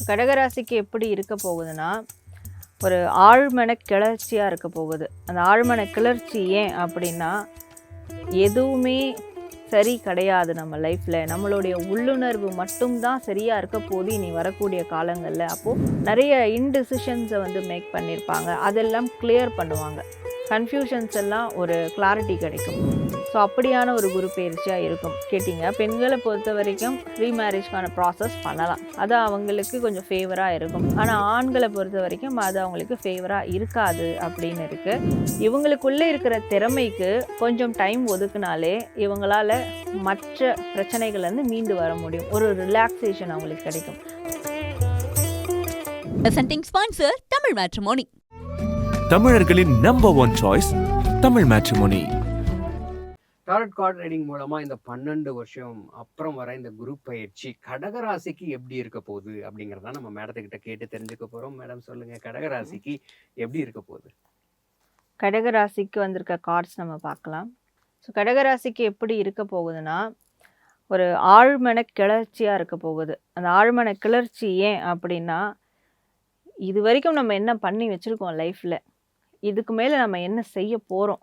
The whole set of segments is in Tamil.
கடகராசிக்கு எப்படி இருக்க போகுதுன்னா, ஒரு ஆழ்மன கிளர்ச்சியா இருக்க போகுது. அந்த ஆழ்மன கிளர்ச்சி ஏன் அப்படின்னா, எதுவுமே சரி கிடையாது நம்ம லைஃப்ல. நம்மளுடைய உள்ளுணர்வு மட்டும் தான் சரியா இருக்க போது இனி வரக்கூடிய காலங்கள்ல. அப்போ நெறைய இன்டிசிஷன்ஸ மேக் பண்ணியிருப்பாங்க. அதெல்லாம் கிளியர் பண்ணுவாங்க. கன்ஃப்யூஷன்ஸ் எல்லாம் ஒரு கிளாரிட்டி கிடைக்கும். ஸோ அப்படியான ஒரு குரு பயிற்சியா இருக்கும். கேட்டீங்க, பெண்கள பொறுத்தவரைக்கும் ரீமேரேஜ்க்கான ப்ராசஸ் பண்ணலாம். அது அவங்களுக்கு கொஞ்சம் ஃபேவரா இருக்கும். ஆனா ஆண்கள பொறுத்தவரைக்கும் அது அவங்களுக்கு ஃபேவரா இருக்காது அப்படின்னு இருக்கு. இவங்களுக்குள்ள இருக்கிற திறமைக்கு கொஞ்சம் டைம் ஒதுக்குனாலே இவங்களால மற்ற பிரச்சனைகள்லேருந்து மீண்டு வர முடியும். ஒரு ரிலாக்ஸேஷன் அவங்களுக்கு கிடைக்கும். Presenting sponsor Tamil Matrimony. தமிழர்களின் number one choice Tamil matrimony. Tarot card reading மூலமா இந்த 12 வருஷம் அப்புறம் வர இந்த குரு பயிற்சி கடகராசிக்கு எப்படி இருக்க போகுது அப்படிங்கிறத நம்ம மேடத்துக்கிட்ட கேட்டு தெரிஞ்சுக்க போறோம். மேடம் சொல்லுங்க, கடகராசிக்கு எப்படி இருக்க போகுது? கடகராசிக்கு வந்திருக்க கார்ட்ஸ் நம்ம பார்க்கலாம். ஸோ கடகராசிக்கு எப்படி இருக்க போகுதுன்னா, ஒரு ஆழ்மன கிளர்ச்சியா இருக்க போகுது. அந்த ஆழ்மன கிளர்ச்சி ஏன் அப்படின்னா, இது வரைக்கும் நம்ம என்ன பண்ணி வச்சிருக்கோம் லைஃப்ல, இதுக்கு மேலே நம்ம என்ன செய்ய போகிறோம்,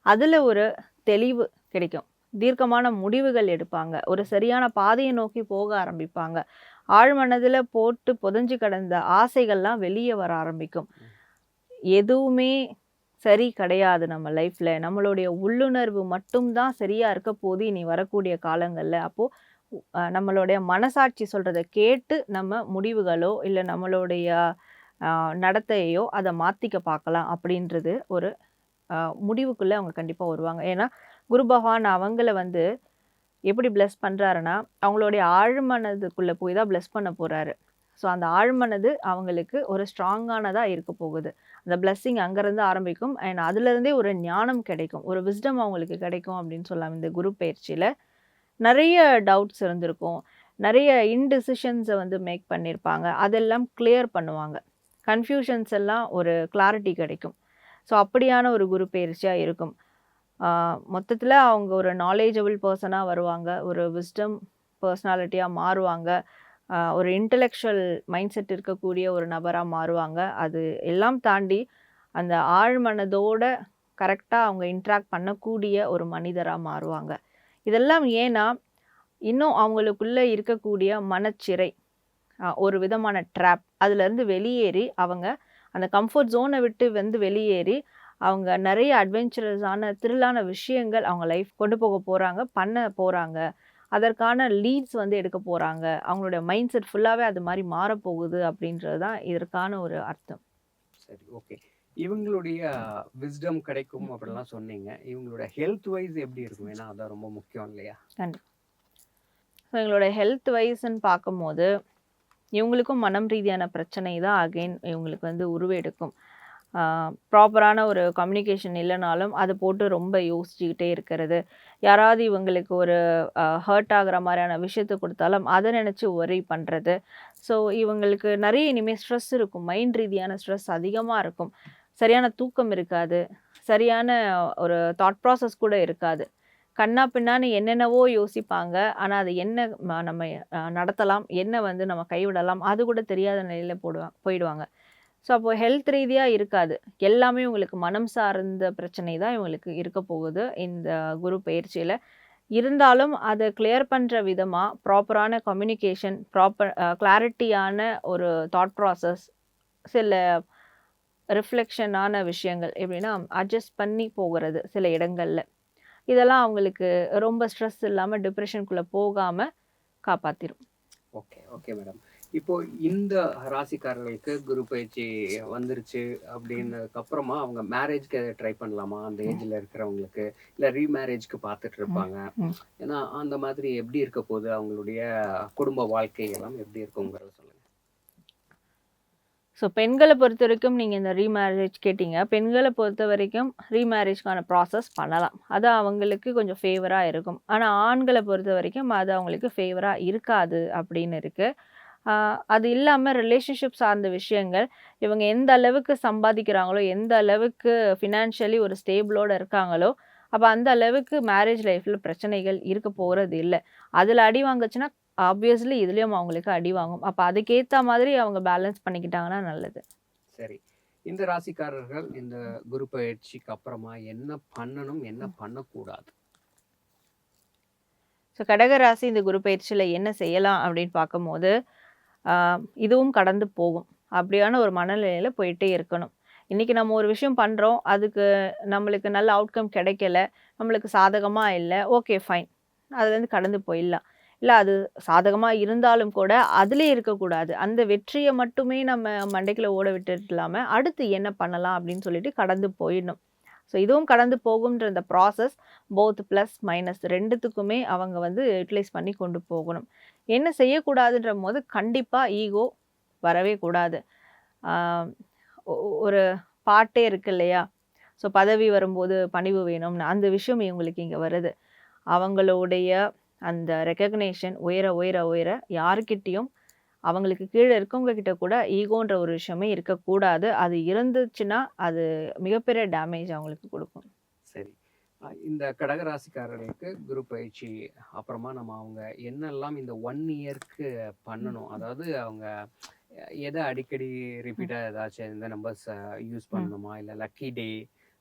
அதில் ஒரு தெளிவு கிடைக்கும். தீர்க்கமான முடிவுகள் எடுப்பாங்க. ஒரு சரியான பாதையை நோக்கி போக ஆரம்பிப்பாங்க. ஆழ்மனதில் போட்டு புதைஞ்சு கிடந்த ஆசைகள்லாம் வெளியே வர ஆரம்பிக்கும். எதுவுமே சரி கிடையாது நம்ம லைஃப்பில். நம்மளுடைய உள்ளுணர்வு மட்டும்தான் சரியாக இருக்க போது இனி வரக்கூடிய காலங்களில். அப்போது நம்மளுடைய மனசாட்சி சொல்கிறத கேட்டு நம்ம முடிவுகளோ இல்லை நம்மளுடைய நடத்தையோ அதை மாற்றிக்க பார்க்கலாம் அப்படின்றது ஒரு முடிவுக்குள்ளே அவங்க கண்டிப்பாக வருவாங்க. ஏன்னா குரு பகவான் அவங்கள எப்படி பிளஸ் பண்ணுறாருன்னா, அவங்களுடைய ஆழ்மனதுக்குள்ளே போய் தான் பிளஸ் பண்ண போகிறாரு. ஸோ அந்த ஆழ்மனது அவங்களுக்கு ஒரு ஸ்ட்ராங்கானதாக இருக்க போகுது. அந்த பிளஸ்ஸிங் அங்கேருந்து ஆரம்பிக்கும். அண்ட் அதுலேருந்தே ஒரு ஞானம் கிடைக்கும், ஒரு விஸ்டம் அவங்களுக்கு கிடைக்கும் அப்படின்னு சொல்லலாம். இந்த குரு பயிற்சியில் நிறைய டவுட்ஸ் இருந்திருக்கும், நிறைய இன்டிசிஷன்ஸை மேக் பண்ணியிருப்பாங்க. அதெல்லாம் கிளியர் பண்ணுவாங்க. கன்ஃப்யூஷன்ஸ் எல்லாம் ஒரு கிளாரிட்டி கிடைக்கும். ஸோ அப்படியான ஒரு குரு பயிற்சியாக இருக்கும். மொத்தத்தில் அவங்க ஒரு நாலேஜபிள் பர்சனாக வருவாங்க, ஒரு விஸ்டம் பர்சனாலிட்டியாக மாறுவாங்க, ஒரு இன்டலெக்சுவல் மைண்ட் செட் இருக்கக்கூடிய ஒரு நபராக மாறுவாங்க. அது எல்லாம் தாண்டி அந்த ஆழ்மனதோட கரெக்டாக அவங்க இன்ட்ராக்ட் பண்ணக்கூடிய ஒரு மனிதராக மாறுவாங்க. இதெல்லாம் ஏன்னா இன்னும் அவங்களுக்குள்ளே இருக்கக்கூடிய மனச்சிறை, ஒரு விதமான ட்ராப், அதுலேருந்து வெளியேறி அவங்க அந்த கம்ஃபர்ட் ஜோனை விட்டு வெளியேறி அவங்க நிறைய அட்வென்ச்சரஸான த்ரில்லான விஷயங்கள் அவங்க லைஃப் கொண்டு போக போகிறாங்க, பண்ண போகிறாங்க. அதற்கான லீட்ஸ் எடுக்க போகிறாங்க. அவங்களுடைய மைண்ட் செட் ஃபுல்லாகவே அது மாதிரி மாறப்போகுது அப்படின்றது தான் இதற்கான ஒரு அர்த்தம். சரி, ஓகே. இவங்களுடைய விஸ்டம் கிடைக்கும் அப்படிலாம் சொன்னீங்க. இவங்களோட ஹெல்த் வைஸ் எப்படி இருக்கும்? ஏன்னா அதான் ரொம்ப முக்கியம் இல்லையா? கண்டிப்பாக. ஸோ எங்களோட ஹெல்த் வைஸ்ன்னு பார்க்கும்போது இவங்களுக்கும் மனம் ரீதியான பிரச்சனை தான் அகெயின் இவங்களுக்கு உருவெடுக்கும். ப்ராப்பரான ஒரு கம்யூனிகேஷன் இல்லைனாலும் அதை போட்டு ரொம்ப யோசிச்சுக்கிட்டே இருக்கிறது. யாராவது இவங்களுக்கு ஒரு ஹர்ட் ஆகிற மாதிரியான விஷயத்தை கொடுத்தாலும் அதை நினச்சி ஒரி பண்ணுறது. ஸோ இவங்களுக்கு நிறைய இனிமேல் ஸ்ட்ரெஸ் இருக்கும். மைண்ட் ரீதியான ஸ்ட்ரெஸ் அதிகமாக இருக்கும். சரியான தூக்கம் இருக்காது, சரியான ஒரு தாட் ப்ராசஸ் கூட இருக்காது. கண்ணா பின்னான்னு என்னென்னவோ யோசிப்பாங்க. ஆனால் அது என்ன நம்ம நடத்தலாம், என்ன நம்ம கைவிடலாம், அது கூட தெரியாத நிலையில் போயிடுவாங்க. ஸோ அப்போது ஹெல்த் ரீதியாக இருக்காது. எல்லாமே உங்களுக்கு மனம் சார்ந்த பிரச்சனை தான் இவங்களுக்கு இருக்க போகுது இந்த குரு பயிற்சியில். இருந்தாலும் அதை கிளியர் பண்ணுற விதமாக ப்ராப்பரான கம்யூனிகேஷன், கிளாரிட்டியான ஒரு தாட் ப்ராசஸ், சில ரிஃப்ளெக்ஷனான விஷயங்கள், எப்படின்னா அட்ஜஸ்ட் பண்ணி போகிறது சில இடங்களில், இதெல்லாம் அவங்களுக்கு ரொம்ப ஸ்ட்ரெஸ் இல்லாமல் டிப்ரெஷனுக்குள்ளே போகாமல் காப்பாற்றிடும். Okay, okay madam. இப்போ இந்த ராசிக்காரர்களுக்கு குரு பயிற்சி வந்துருச்சு அப்படின்னதுக்கு அப்புறமா அவங்க மேரேஜ்க்கு ட்ரை பண்ணலாமா? அந்த ஏஜ்ல இருக்கிறவங்களுக்கு இல்லை ரீமேரேஜ்க்கு பார்த்துட்டு இருப்பாங்க. ஏன்னா அந்த மாதிரி எப்படி இருக்க போகுது, அவங்களுடைய குடும்ப வாழ்க்கை எல்லாம் எப்படி இருக்குங்கிறத சொல்லுங்க. ஸோ பெண்களை பொறுத்த வரைக்கும் நீங்கள் இந்த ரீமேரேஜ் கேட்டிங்க. பெண்களை பொறுத்த வரைக்கும் ரீமேரேஜ்க்கான ப்ராசஸ் பண்ணலாம். அது அவங்களுக்கு கொஞ்சம் ஃபேவராக இருக்கும். ஆனால் ஆண்களை பொறுத்த வரைக்கும் அது அவங்களுக்கு ஃபேவராக இருக்காது அப்படின்னு இருக்குது. அது இல்லாமல் ரிலேஷன்ஷிப் சார்ந்த விஷயங்கள், இவங்க எந்த அளவுக்கு சம்பாதிக்கிறாங்களோ, எந்த அளவுக்கு ஃபினான்ஷியலி ஒரு ஸ்டேபிளோடு இருக்காங்களோ, அப்போ அந்த அளவுக்கு மேரேஜ் லைஃப்பில் பிரச்சனைகள் இருக்க போகிறது இல்லை. அதில் அடி வாங்குச்சுன்னா ஆப்வியஸ்லி இதுலேயும் அவங்களுக்கு அடி வாங்கும். அப்போ அதுக்கேற்ற மாதிரி அவங்க பேலன்ஸ் பண்ணிக்கிட்டாங்கன்னா நல்லது. சரி. இந்த ராசிக்காரர்கள் இந்த குரு பயிற்சிக்கு அப்புறமா என்ன பண்ணணும், என்ன பண்ணக்கூடாது? ஸோ கடகராசி இந்த குரு பயிற்சியில் என்ன செய்யலாம் அப்படின்னு பார்க்கும்போது, இதுவும் கடந்து போகும். அப்படியான ஒரு மனநிலையில் போயிட்டே இருக்கணும். இன்றைக்கி நம்ம ஒரு விஷயம் பண்ணுறோம், அதுக்கு நம்மளுக்கு நல்ல அவுட்கம் கிடைக்கல, நம்மளுக்கு சாதகமாக இல்லை, ஓகே ஃபைன், அதுலேருந்து கடந்து போயிடலாம். இல்லை அது சாதகமாக இருந்தாலும் கூட அதிலே இருக்கக்கூடாது. அந்த வெற்றியை மட்டுமே நம்ம மண்டைக்குள்ள ஓட விட்டுட்டு இல்லாமல் அடுத்து என்ன பண்ணலாம் அப்படின்னு சொல்லிட்டு கடந்து போயிடணும். ஸோ இதுவும் கடந்து போகும்ன்ற இந்த ப்ராசஸ் போத் ப்ளஸ் மைனஸ் ரெண்டுத்துக்குமே அவங்க வந்து யூட்டிலைஸ் பண்ணி கொண்டு போகணும். என்ன செய்யக்கூடாதுன்ற போது கண்டிப்பாக ஈகோ வரவே கூடாது. ஒரு பாட்டே இருக்கு இல்லையா, ஸோ பதவி வரும்போது பணிவு வேணும்னு, அந்த விஷயம் இவங்களுக்கு இங்கே வருது. அவங்களுடைய அந்த ரெக்கக்னேஷன் உயர உயர உயர யாருக்கிட்டேயும் அவங்களுக்கு கீழே இருக்கவங்க கிட்ட கூட ஈகோன்ற ஒரு விஷயமே இருக்கக்கூடாது. அது இருந்துச்சுன்னா அது மிகப்பெரிய டேமேஜ் அவங்களுக்கு கொடுக்கும். சரி. இந்த கடகராசிக்காரர்களுக்கு குரு பயிற்சி அப்புறமா நம்ம அவங்க என்னெல்லாம் இந்த 1 இயர்க்கு பண்ணணும்? அதாவது அவங்க எதை அடிக்கடி ரிப்பீட்டாக ஏதாச்சும் இந்த நம்பர்ஸ் யூஸ் பண்ணணுமா? இல்லை லக்கி டே,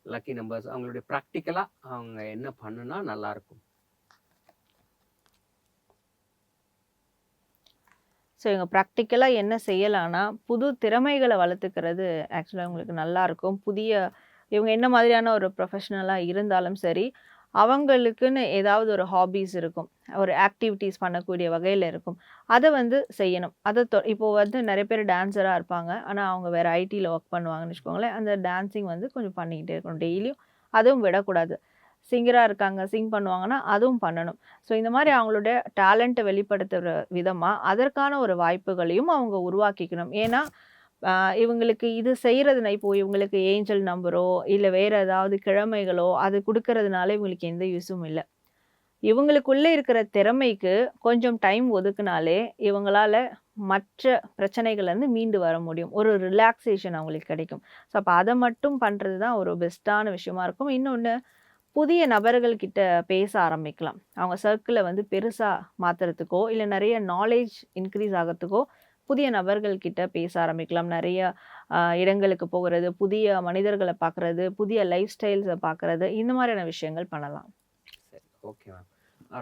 லக்கி நம்பர்ஸ் அவங்களுடைய ப்ராக்டிக்கலாக அவங்க என்ன பண்ணுனா நல்லாயிருக்கும்? ஸோ இவங்க ப்ராக்டிக்கலாக என்ன செய்யலான்னா, புது திறமைகளை வளர்த்துக்கிறது ஆக்சுவலாக உங்களுக்கு நல்லாயிருக்கும். இவங்க என்ன மாதிரியான ஒரு ப்ரொஃபஷ்னலாக இருந்தாலும் சரி, அவங்களுக்குன்னு ஏதாவது ஒரு ஹாபீஸ் இருக்கும், ஒரு ஆக்டிவிட்டீஸ் பண்ணக்கூடிய வகையில் இருக்கும். அதை வந்து செய்யணும். இப்போது வந்து நிறைய பேர் டான்ஸராக இருப்பாங்க, ஆனால் அவங்க வேறு ஐடியில் ஒர்க் பண்ணுவாங்கன்னு வச்சுக்கோங்களேன். அந்த டான்ஸிங் வந்து கொஞ்சம் பண்ணிக்கிட்டே இருக்கணும் டெய்லியும், அதுவும் விடக்கூடாது. சிங்கராக இருக்காங்க, சிங் பண்ணுவாங்கன்னா அதுவும் பண்ணணும். ஸோ இந்த மாதிரி அவங்களுடைய டேலண்ட்டை வெளிப்படுத்துகிற விதமாக அதற்கான ஒரு வாய்ப்புகளையும் அவங்க உருவாக்கிக்கணும். ஏன்னா இவங்களுக்கு இது செய்கிறதுனா, இப்போது இவங்களுக்கு ஏஞ்சல் நம்பரோ இல்லை வேறு ஏதாவது கிழமைகளோ அது கொடுக்கறதுனால இவங்களுக்கு எந்த யூஸும் இல்லை. இவங்களுக்குள்ளே இருக்கிற திறமைக்கு கொஞ்சம் டைம் ஒதுக்குனாலே இவங்களால மற்ற பிரச்சனைகள்லேருந்து மீண்டு வர முடியும். ஒரு ரிலாக்ஸேஷன் அவங்களுக்கு கிடைக்கும். ஸோ அப்போ அதை மட்டும் பண்ணுறது தான் ஒரு பெஸ்ட்டான விஷயமா இருக்கும். இன்னொன்று, புதிய நபர்கள்கிட்ட பேச ஆரம்பிக்கலாம். அவங்க சர்க்கிளை வந்து பெருசாக மாற்றுறதுக்கோ இல்லை நிறைய நாலேஜ் இன்க்ரீஸ் ஆகிறதுக்கோ புதிய நபர்கள்கிட்ட பேச ஆரம்பிக்கலாம். நிறைய இடங்களுக்கு போகிறது, புதிய மனிதர்களை பார்க்குறது, புதிய லைஃப் ஸ்டைல்ஸை பார்க்குறது, இந்த மாதிரியான விஷயங்கள் பண்ணலாம். சரி, ஓகே மேம்.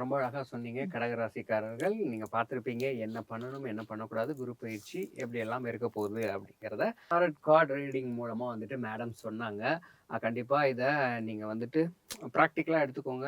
ரொம்ப அழகாக சொன்னீங்க. கடகராசிக்காரர்கள் நீங்கள் பார்த்துருப்பீங்க என்ன பண்ணணும், என்ன பண்ணக்கூடாது, குரு பயிற்சி எப்படி எல்லாம் இருக்க போகுது அப்படிங்கிறத டாரட் கார்டு ரீடிங் மூலமாக வந்துட்டு மேடம் சொன்னாங்க. கண்டிப்பாக இதை நீங்கள் வந்துட்டு ப்ராக்டிக்கலாக எடுத்துக்கோங்க.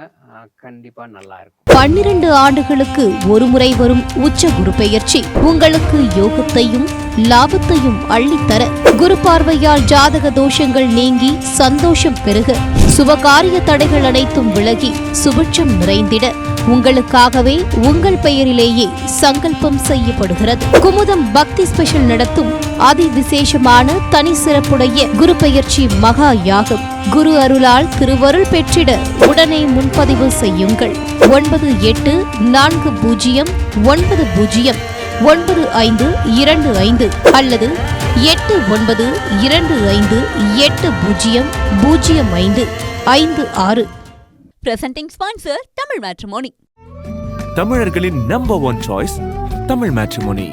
கண்டிப்பாக நல்லா இருக்கும். 12 ஆண்டுகளுக்கு ஒரு முறை வரும் உச்ச குரு பெயர்ச்சி உங்களுக்கு யோகத்தையும் லாபத்தையும் அள்ளித்தர, குரு பார்வையால் ஜாதக தோஷங்கள் நீங்கி சந்தோஷம் பெருக, சுபகாரிய தடைகள் அனைத்தும் விலகி சுபிட்சம் நிறைந்திட உங்களுக்காகவே உங்கள் பெயரிலேயே சங்கல்பம் செய்யப்படுகிறது. குமுதம் பக்தி ஸ்பெஷல் நடத்தும் அதி விசேஷமான தனி சிறப்புடைய குரு பெயர்ச்சி மகா யாகம். குரு அருளால் திருவருள் பெற்றிட உடனே முன்பதிவு செய்யுங்கள். 9840909525 அல்லது 8925800556. Presenting sponsor Tamil Matrimony. தமிழர்களின் நம்பர் 1 சாய்ஸ் தமிழ் மேட்ரிமோனி.